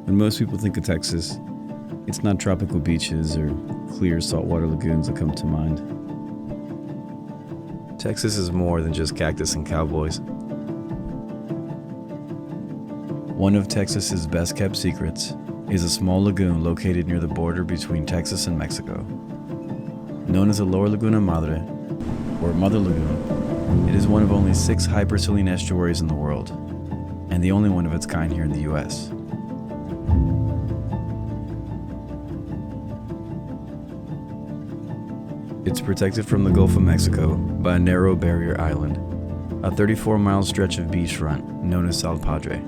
When most people think of Texas, it's not tropical beaches or clear saltwater lagoons that come to mind. Texas is more than just cactus and cowboys. One of Texas's best kept secrets is a small lagoon located near the border between Texas and Mexico. Known as the Lower Laguna Madre, or Mother Lagoon, it is one of only 6 hypersaline estuaries in the world, and the only one of its kind here in the US. It's protected from the Gulf of Mexico by a narrow barrier island, a 34-mile stretch of beachfront known as Sal Padre.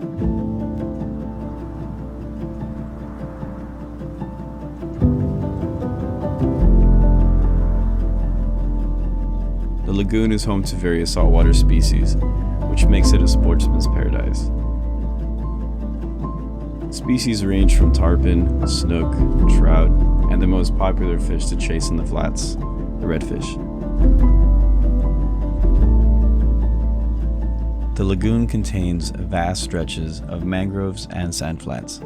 The lagoon is home to various saltwater species, which makes it a sportsman's paradise. Species range from tarpon, snook, trout, and the most popular fish to chase in the flats, the redfish. The lagoon contains vast stretches of mangroves and sandflats.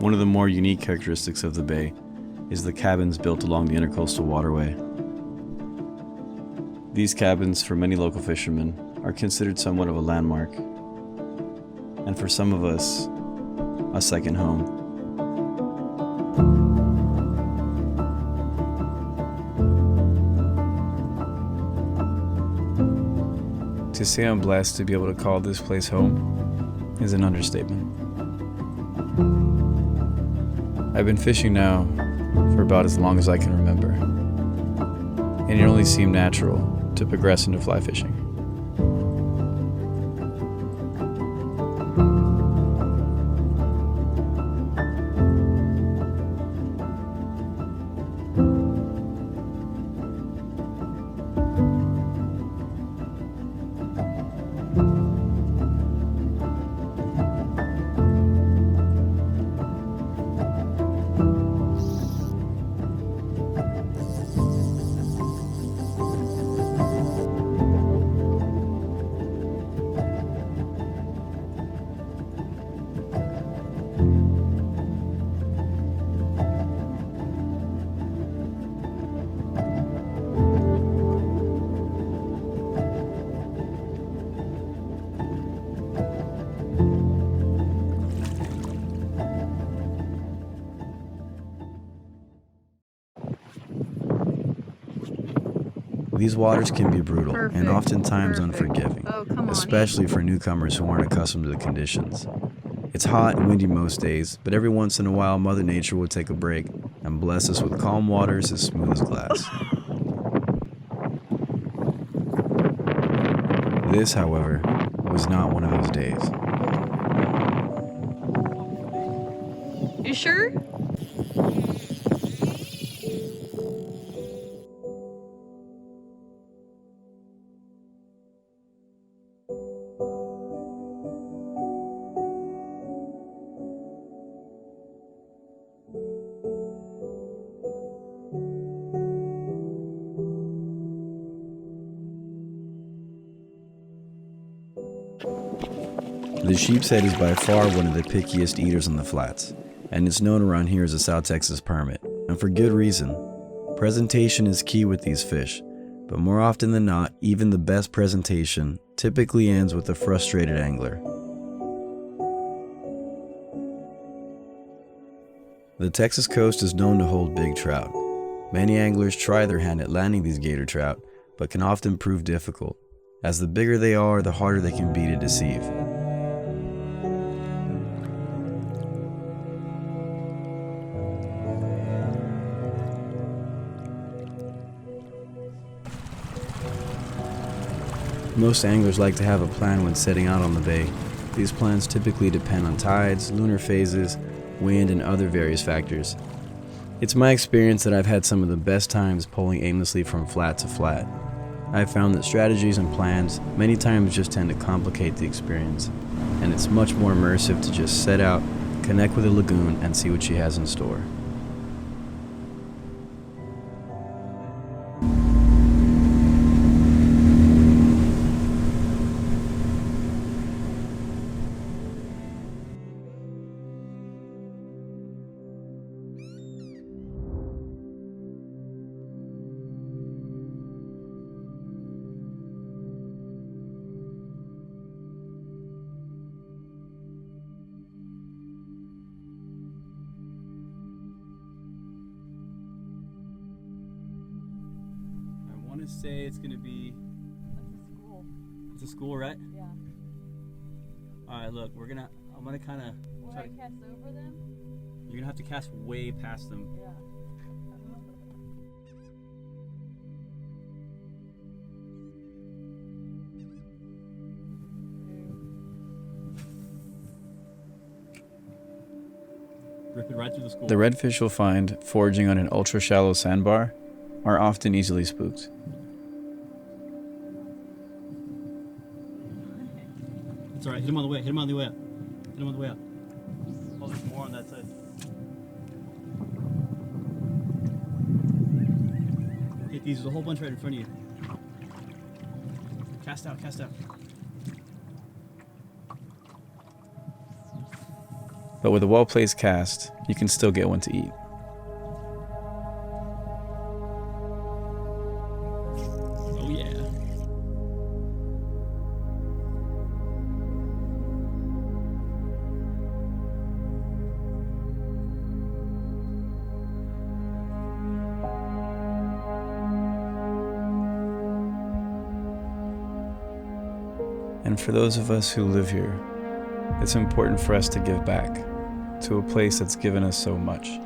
One of the more unique characteristics of the bay is the cabins built along the intercoastal waterway. These cabins, for many local fishermen, are considered somewhat of a landmark, and for some of us, a second home. To say I'm blessed to be able to call this place home is an understatement. I've been fishing now for about as long as I can remember, and it only seemed natural to progress into fly fishing. These waters can be brutal and oftentimes unforgiving, especially for newcomers who aren't accustomed to the conditions. It's hot and windy most days, but every once in a while Mother Nature will take a break and bless us with calm waters as smooth as glass. This, however, was not one of those days. You sure? The sheep's head is by far one of the pickiest eaters on the flats, and it's known around here as a South Texas permit, and for good reason. Presentation is key with these fish, but more often than not, even the best presentation typically ends with a frustrated angler. The Texas coast is known to hold big trout. Many anglers try their hand at landing these gator trout, but can often prove difficult, as the bigger they are, the harder they can be to deceive. Most anglers like to have a plan when setting out on the bay. These plans typically depend on tides, lunar phases, wind, and other various factors. It's my experience that I've had some of the best times pulling aimlessly from flat to flat. I've found that strategies and plans many times just tend to complicate the experience, and it's much more immersive to just set out, connect with a lagoon, and see what she has in store. gonna say it's gonna be. That's a school. It's a school, right? Yeah. All right, look, I'm gonna kind of. Will I cast over them? You're gonna have to cast way past them. Yeah. Rip it right through the school. The redfish you'll find foraging on an ultra-shallow sandbar are often easily spooked. It's alright, hit him on the way, hit him on the way up. Hit him on the way up. Oh, there's more on that side. Hit these, there's a whole bunch right in front of you. Cast out, cast out. But with a well-placed cast, you can still get one to eat. Oh yeah. And for those of us who live here, it's important for us to give back to a place that's given us so much.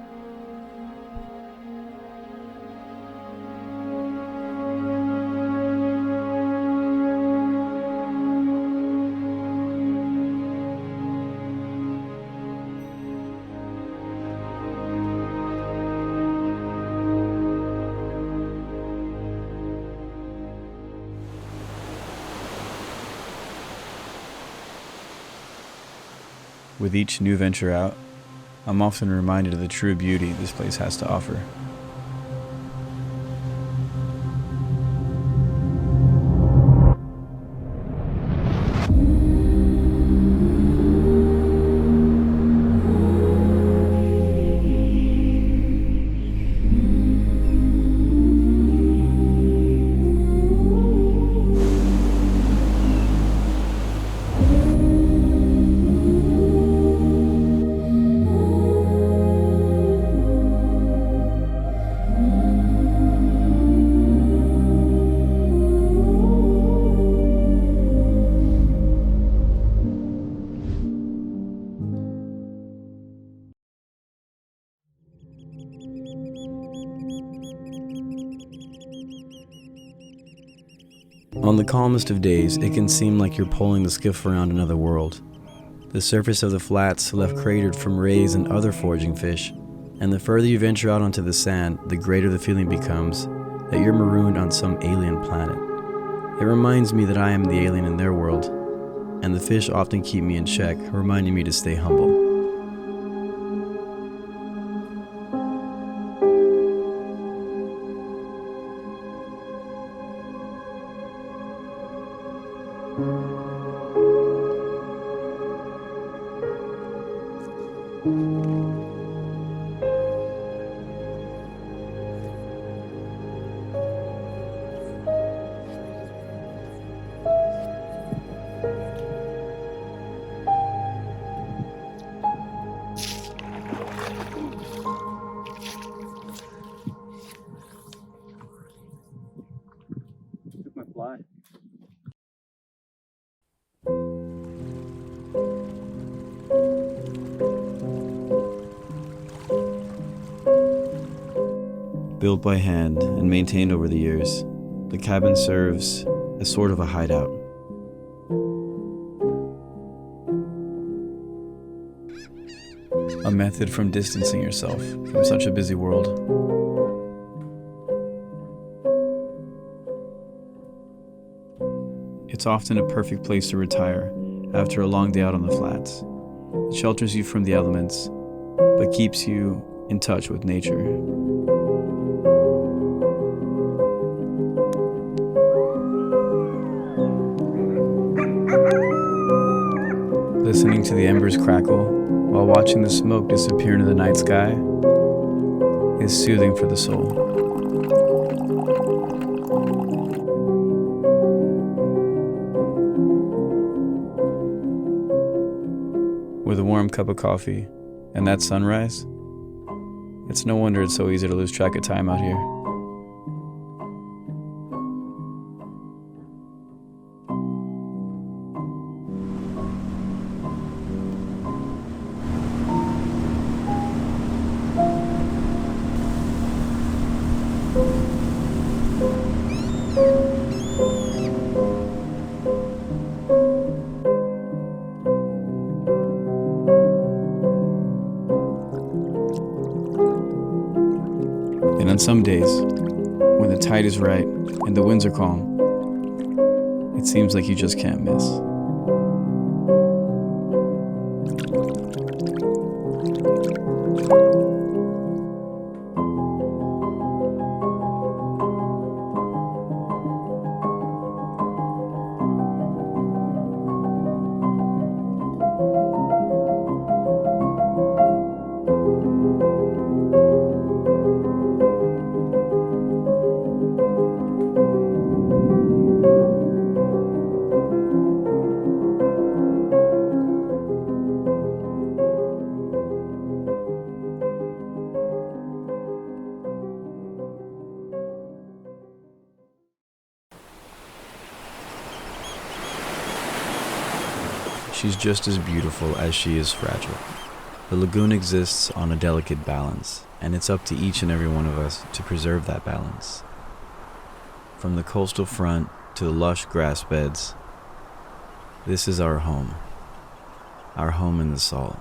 With each new venture out, I'm often reminded of the true beauty this place has to offer. On the calmest of days, it can seem like you're pulling the skiff around another world. The surface of the flats left cratered from rays and other foraging fish, and the further you venture out onto the sand, the greater the feeling becomes that you're marooned on some alien planet. It reminds me that I am the alien in their world, and the fish often keep me in check, reminding me to stay humble. Took my fly. Built by hand and maintained over the years, the cabin serves as sort of a hideout. A method from distancing yourself from such a busy world. It's often a perfect place to retire after a long day out on the flats. It shelters you from the elements, but keeps you in touch with nature. Listening to the embers crackle while watching the smoke disappear into the night sky is soothing for the soul. With a warm cup of coffee and that sunrise, it's no wonder it's so easy to lose track of time out here. Some days, when the tide is right and the winds are calm, it seems like you just can't miss. She's just as beautiful as she is fragile. The lagoon exists on a delicate balance, and it's up to each and every one of us to preserve that balance. From the coastal front to the lush grass beds, this is our home in the salt.